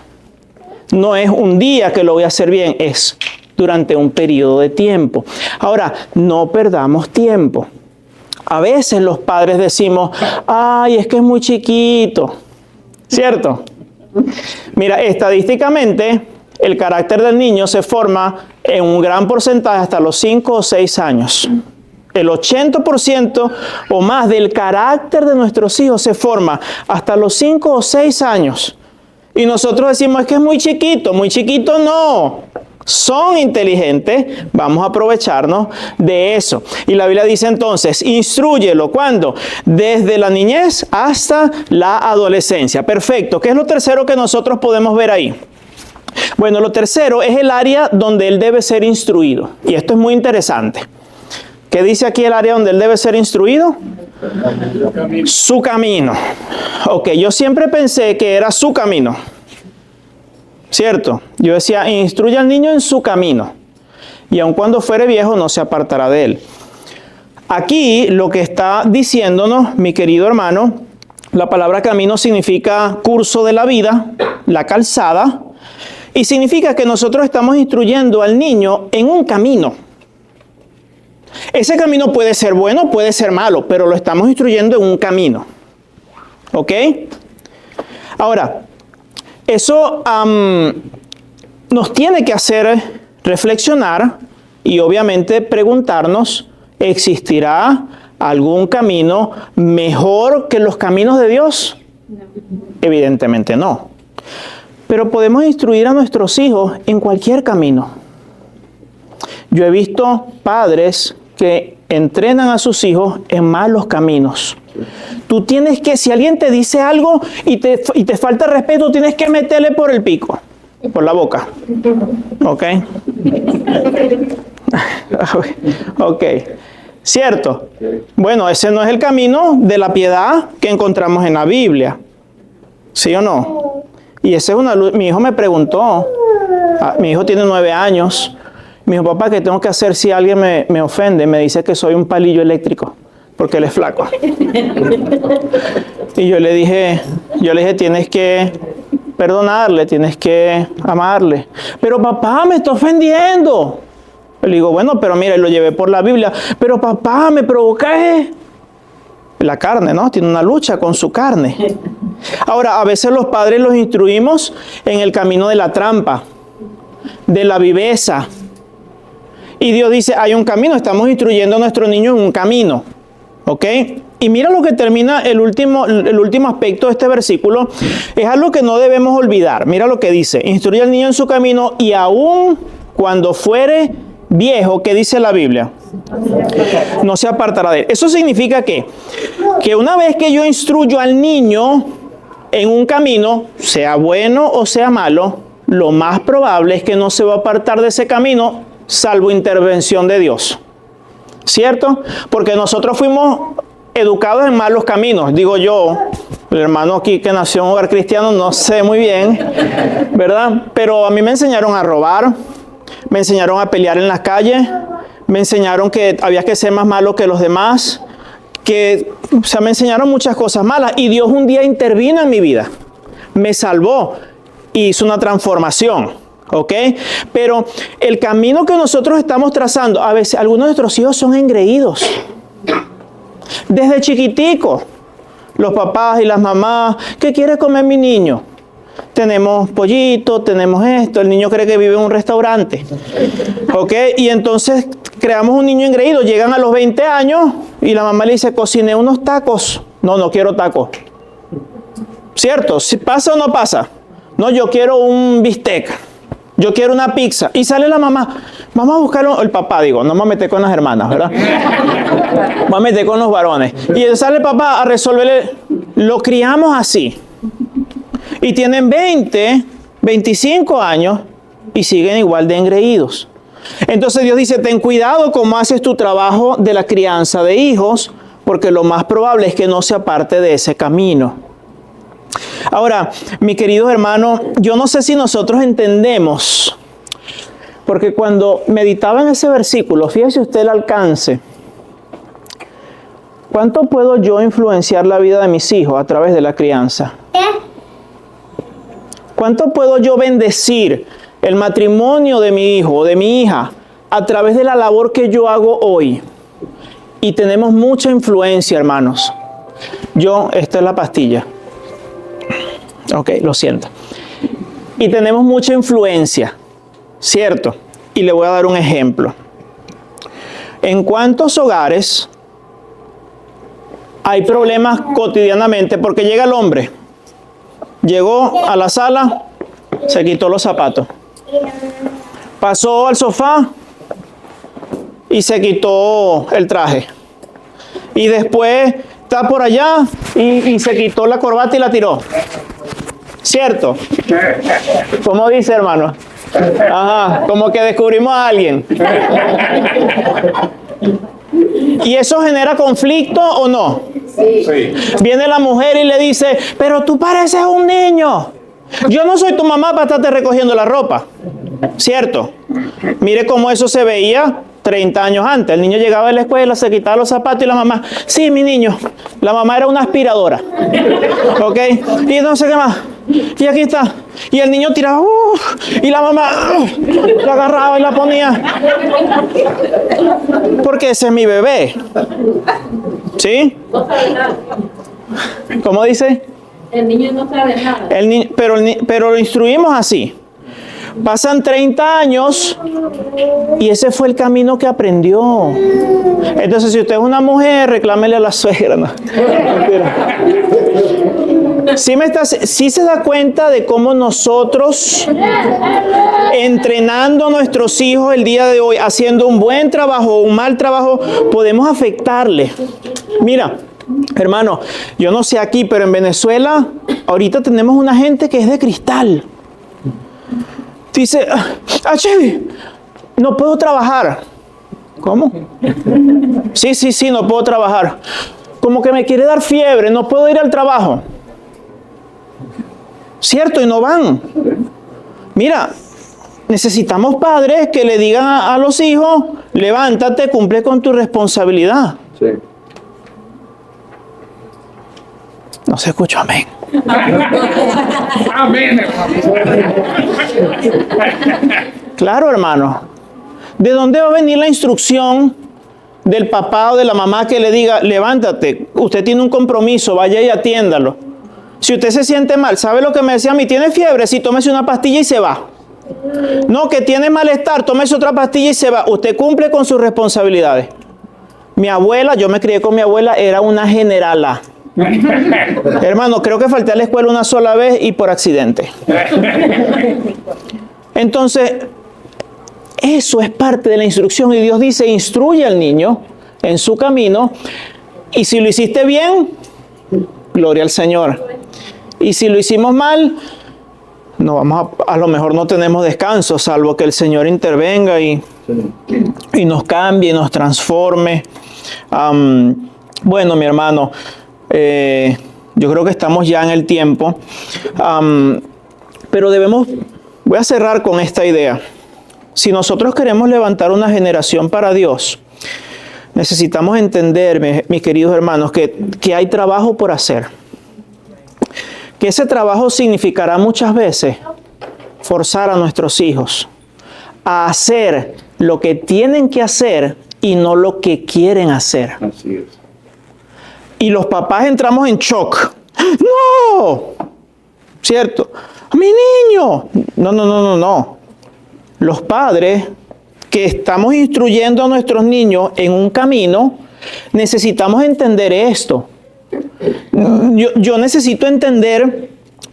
No es un día que lo voy a hacer bien, es durante un periodo de tiempo. Ahora, no perdamos tiempo. A veces los padres decimos, ay, es que es muy chiquito. ¿Cierto? Mira, estadísticamente, el carácter del niño se forma en un gran porcentaje hasta los 5 o 6 años. El 80% o más del carácter de nuestros hijos se forma hasta los 5 o 6 años. Y nosotros decimos, es que es muy chiquito no. Son inteligentes, vamos a aprovecharnos de eso. Y la Biblia dice entonces, instrúyelo, ¿cuándo? Desde la niñez hasta la adolescencia. Perfecto. ¿Qué es lo tercero que nosotros podemos ver ahí? Bueno, lo tercero es el área donde él debe ser instruido. Y esto es muy interesante. ¿Qué dice aquí el área donde él debe ser instruido? Su camino. Ok, yo siempre pensé que era su camino. ¿Cierto? Yo decía, instruye al niño en su camino. Y aun cuando fuere viejo, no se apartará de él. Aquí lo que está diciéndonos, mi querido hermano, la palabra camino significa curso de la vida, la calzada. Y significa que nosotros estamos instruyendo al niño en un camino. Ese camino puede ser bueno, puede ser malo, pero lo estamos instruyendo en un camino. ¿Ok? Ahora, eso nos tiene que hacer reflexionar y obviamente preguntarnos, ¿existirá algún camino mejor que los caminos de Dios? No. Evidentemente no. Pero podemos instruir a nuestros hijos en cualquier camino. Yo he visto padres que entrenan a sus hijos en malos caminos. Tú tienes que, si alguien te dice algo y te falta respeto, tienes que meterle por el pico, por la boca. ¿Ok? Ok. ¿Cierto? Bueno, ese no es el camino de la piedad que encontramos en la Biblia. ¿Sí o no? Y esa es una luz. Mi hijo me preguntó, mi hijo tiene 9 años, me dijo, papá, ¿qué tengo que hacer si alguien me ofende? Me dice que soy un palillo eléctrico, porque él es flaco. Y yo le dije, tienes que perdonarle, tienes que amarle. Pero papá, me está ofendiendo. Le digo, bueno, pero mira, lo llevé por la Biblia. Pero papá, me provoca la carne, ¿no? Tiene una lucha con su carne. Ahora, a veces los padres los instruimos en el camino de la trampa, de la viveza. Y Dios dice, hay un camino, estamos instruyendo a nuestro niño en un camino. ¿Ok? Y mira lo que termina el último aspecto de este versículo. Es algo que no debemos olvidar. Mira lo que dice. Instruye al niño en su camino y aún cuando fuere viejo, ¿qué dice la Biblia? No se apartará de él. Eso significa que una vez que yo instruyo al niño en un camino, sea bueno o sea malo, lo más probable es que no se va a apartar de ese camino, salvo intervención de Dios. ¿Cierto? Porque nosotros fuimos educados en malos caminos, digo yo. El hermano aquí que nació en un hogar cristiano, no sé muy bien, ¿verdad? Pero a mí me enseñaron a robar, me enseñaron a pelear en las calles, me enseñaron que había que ser más malo que los demás, me enseñaron muchas cosas malas. Y Dios un día intervino en mi vida, me salvó y hizo una transformación. ¿Ok? Pero el camino que nosotros estamos trazando, a veces algunos de nuestros hijos son engreídos. Desde chiquitico, los papás y las mamás, ¿qué quiere comer mi niño? Tenemos pollito, tenemos esto, el niño cree que vive en un restaurante. ¿Ok? Y entonces creamos un niño engreído, llegan a los 20 años y la mamá le dice, cociné unos tacos. No, no quiero tacos. ¿Cierto? ¿Si pasa o no pasa? No, yo quiero un bistec. Yo quiero una pizza. Y sale la mamá. Vamos a buscarlo. El papá, digo. No me meter con las hermanas, ¿verdad? Vamos a meter con los varones. Y sale el papá a resolverle. Lo criamos así. Y tienen 20, 25 años y siguen igual de engreídos. Entonces Dios dice, ten cuidado cómo haces tu trabajo de la crianza de hijos, porque lo más probable es que no se aparte de ese camino. Ahora, mis queridos hermanos, yo no sé si nosotros entendemos, porque cuando meditaba en ese versículo, fíjese usted el alcance. ¿Cuánto puedo yo influenciar la vida de mis hijos a través de la crianza? ¿Cuánto puedo yo bendecir el matrimonio de mi hijo o de mi hija a través de la labor que yo hago hoy? Y tenemos mucha influencia, hermanos. Esta es la pastilla. Ok, lo siento. Y tenemos mucha influencia, ¿cierto? Y le voy a dar un ejemplo. ¿En cuántos hogares hay problemas cotidianamente? Porque llega el hombre, llegó a la sala, se quitó los zapatos, pasó al sofá y se quitó el traje. Y después está por allá y se quitó la corbata y la tiró. ¿Cierto? ¿Cómo dice, hermano? Ajá, como que descubrimos a alguien. ¿Y eso genera conflicto o no? Sí. Viene la mujer y le dice, pero tú pareces un niño. Yo no soy tu mamá para estarte recogiendo la ropa. ¿Cierto? Mire cómo eso se veía 30 años antes. El niño llegaba a la escuela, se quitaba los zapatos y la mamá, sí, mi niño. La mamá era una aspiradora. ¿Ok? Y no sé qué más. Y aquí está. Y el niño tiraba, y la mamá la agarraba y la ponía. Porque ese es mi bebé. ¿Sí? No sabe nada. ¿Cómo dice? El niño no sabe nada. Pero lo instruimos así. Pasan 30 años y ese fue el camino que aprendió. Entonces, si usted es una mujer, reclámele a la suegra. ¿No? Sí se da cuenta de cómo nosotros, entrenando a nuestros hijos el día de hoy, haciendo un buen trabajo o un mal trabajo, podemos afectarle. Mira, hermano, yo no sé aquí, pero en Venezuela, ahorita tenemos una gente que es de cristal. Dice, Chevy, no puedo trabajar. ¿Cómo? Sí, no puedo trabajar. Como que me quiere dar fiebre, no puedo ir al trabajo. ¿Cierto? Y no van. Mira, necesitamos padres que le digan a los hijos, levántate, cumple con tu responsabilidad. Sí. No se escucha amén. Amén, hermano. Claro, hermano. ¿De dónde va a venir la instrucción del papá o de la mamá que le diga, levántate, usted tiene un compromiso, vaya y atiéndalo? Si usted se siente mal, ¿sabe lo que me decía a mí? Tiene fiebre, sí, tómese una pastilla y se va. No, que tiene malestar, tómese otra pastilla y se va. Usted cumple con sus responsabilidades. Mi abuela, yo me crié con mi abuela, era una generala. Hermano, creo que falté a la escuela una sola vez y por accidente. Entonces, eso es parte de la instrucción y Dios dice, instruye al niño en su camino y si lo hiciste bien, gloria al Señor. Y si lo hicimos mal, no vamos a lo mejor no tenemos descanso, salvo que el Señor intervenga y nos cambie, y nos transforme. Bueno, mi hermano, yo creo que estamos ya en el tiempo, pero voy a cerrar con esta idea. Si nosotros queremos levantar una generación para Dios, necesitamos entender, mis queridos hermanos, que hay trabajo por hacer. Que ese trabajo significará muchas veces forzar a nuestros hijos a hacer lo que tienen que hacer y no lo que quieren hacer. Así es. Y los papás entramos en shock. ¡No! ¿Cierto? ¡Mi niño! No. Los padres que estamos instruyendo a nuestros niños en un camino, necesitamos entender esto. Yo necesito entender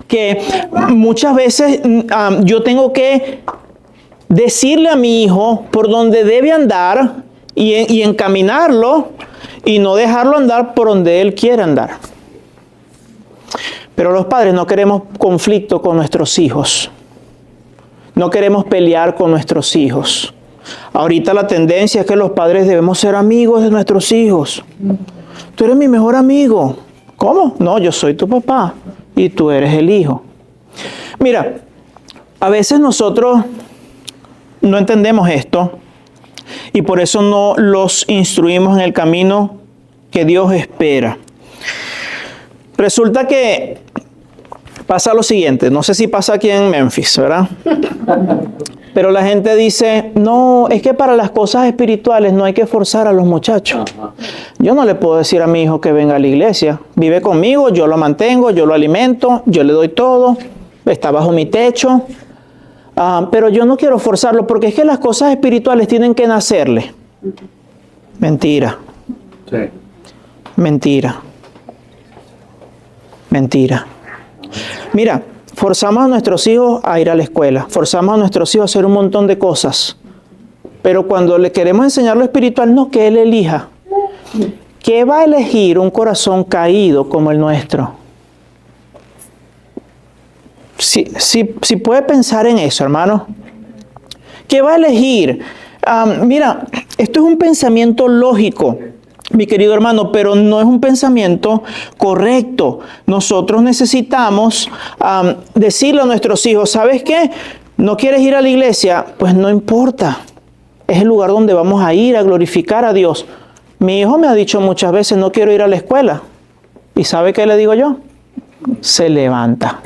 que muchas veces yo tengo que decirle a mi hijo por dónde debe andar y encaminarlo y no dejarlo andar por donde él quiere andar. Pero los padres no queremos conflicto con nuestros hijos. No queremos pelear con nuestros hijos. Ahorita la tendencia es que los padres debemos ser amigos de nuestros hijos. Tú eres mi mejor amigo. ¿Cómo? No, yo soy tu papá y tú eres el hijo. Mira, a veces nosotros no entendemos esto y por eso no los instruimos en el camino que Dios espera. Resulta que pasa lo siguiente, no sé si pasa aquí en Memphis, ¿verdad? Pero la gente dice, no, es que para las cosas espirituales no hay que forzar a los muchachos. Yo no le puedo decir a mi hijo que venga a la iglesia. Vive conmigo, yo lo mantengo, yo lo alimento, yo le doy todo, está bajo mi techo. Pero yo no quiero forzarlo porque es que las cosas espirituales tienen que nacerle. Mentira. Sí. Mentira. Mira, forzamos a nuestros hijos a ir a la escuela, forzamos a nuestros hijos a hacer un montón de cosas, pero cuando le queremos enseñar lo espiritual, no, que él elija. ¿Qué va a elegir un corazón caído como el nuestro? Si puede pensar en eso, hermano. ¿Qué va a elegir? Mira, esto es un pensamiento lógico, mi querido hermano, pero no es un pensamiento correcto. Nosotros necesitamos decirle a nuestros hijos, ¿sabes qué? ¿No quieres ir a la iglesia? Pues no importa. Es el lugar donde vamos a ir a glorificar a Dios. Mi hijo me ha dicho muchas veces, no quiero ir a la escuela. ¿Y sabe qué le digo yo? Se levanta.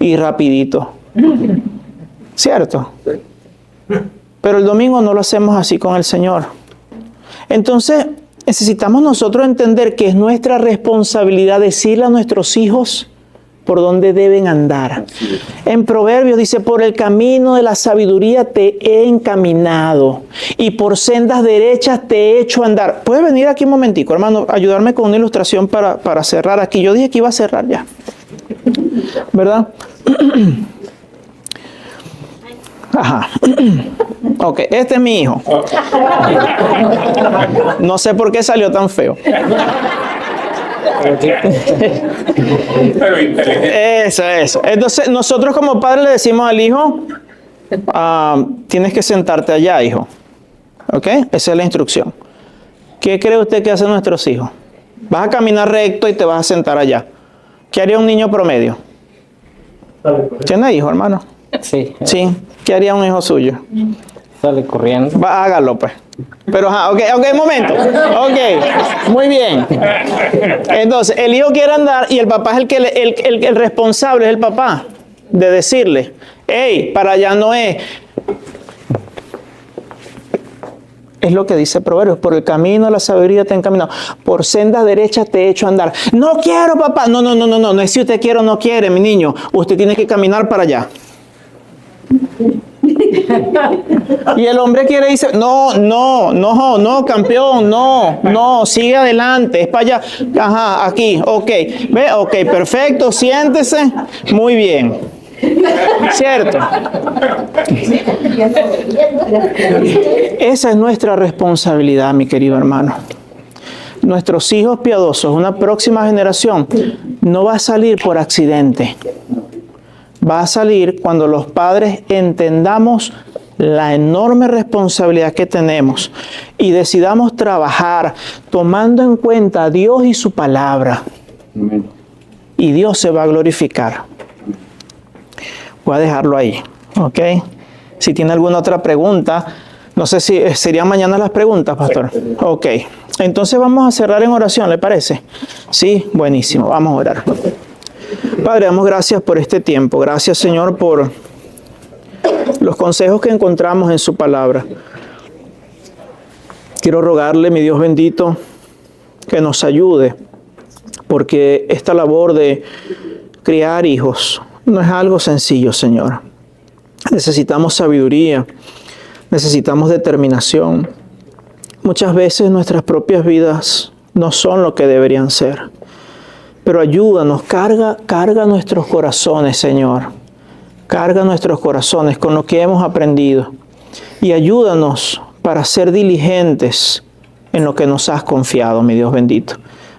Y rapidito. ¿Cierto? Pero el domingo no lo hacemos así con el Señor. Entonces, necesitamos nosotros entender que es nuestra responsabilidad decirle a nuestros hijos por dónde deben andar. En Proverbios dice, por el camino de la sabiduría te he encaminado y por sendas derechas te he hecho andar. ¿Puede venir aquí un momentico, hermano, ayudarme con una ilustración para cerrar aquí? Yo dije que iba a cerrar ya, ¿verdad? Ajá. Ok, este es mi hijo. No sé por qué salió tan feo. Eso. Entonces, nosotros como padres le decimos al hijo, tienes que sentarte allá, hijo. ¿Ok? Esa es la instrucción. ¿Qué cree usted que hacen nuestros hijos? Vas a caminar recto y te vas a sentar allá. ¿Qué haría un niño promedio? ¿Tiene hijo, hermano? Sí. Sí. ¿Qué haría un hijo suyo? Sale corriendo. Hágalo, pues. Pero, ok, un momento. Ok, muy bien. Entonces, el hijo quiere andar y el papá es el responsable, es el papá, de decirle, hey, para allá no es. Es lo que dice Proverbios, por el camino de la sabiduría te he encaminado, por sendas derechas te he hecho andar. No quiero, papá. No es si usted quiere o no quiere, mi niño. Usted tiene que caminar para allá. Y el hombre quiere dice, no, campeón, no, sigue adelante, es para allá. Ajá, aquí, ok. Ve, ok, perfecto, siéntese. Muy bien. ¿Cierto? Esa es nuestra responsabilidad, mi querido hermano. Nuestros hijos piadosos, una próxima generación, no va a salir por accidente. Va a salir cuando los padres entendamos la enorme responsabilidad que tenemos y decidamos trabajar tomando en cuenta a Dios y su palabra. Amén. Y Dios se va a glorificar. Voy a dejarlo ahí, ¿ok? Si tiene alguna otra pregunta, no sé si serían mañana las preguntas, pastor. Ok, entonces vamos a cerrar en oración, ¿le parece? Sí, buenísimo, vamos a orar. Padre, damos gracias por este tiempo. Gracias, Señor, por los consejos que encontramos en su palabra. Quiero rogarle, mi Dios bendito, que nos ayude, porque esta labor de criar hijos no es algo sencillo, Señor. Necesitamos sabiduría, necesitamos determinación. Muchas veces nuestras propias vidas no son lo que deberían ser. Pero ayúdanos, carga nuestros corazones, Señor. Carga nuestros corazones con lo que hemos aprendido. Y ayúdanos para ser diligentes en lo que nos has confiado, mi Dios bendito.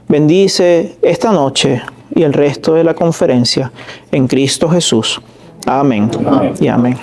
Bendice esta noche y el resto de la conferencia en Cristo Jesús. Amén. Amén. Y amén.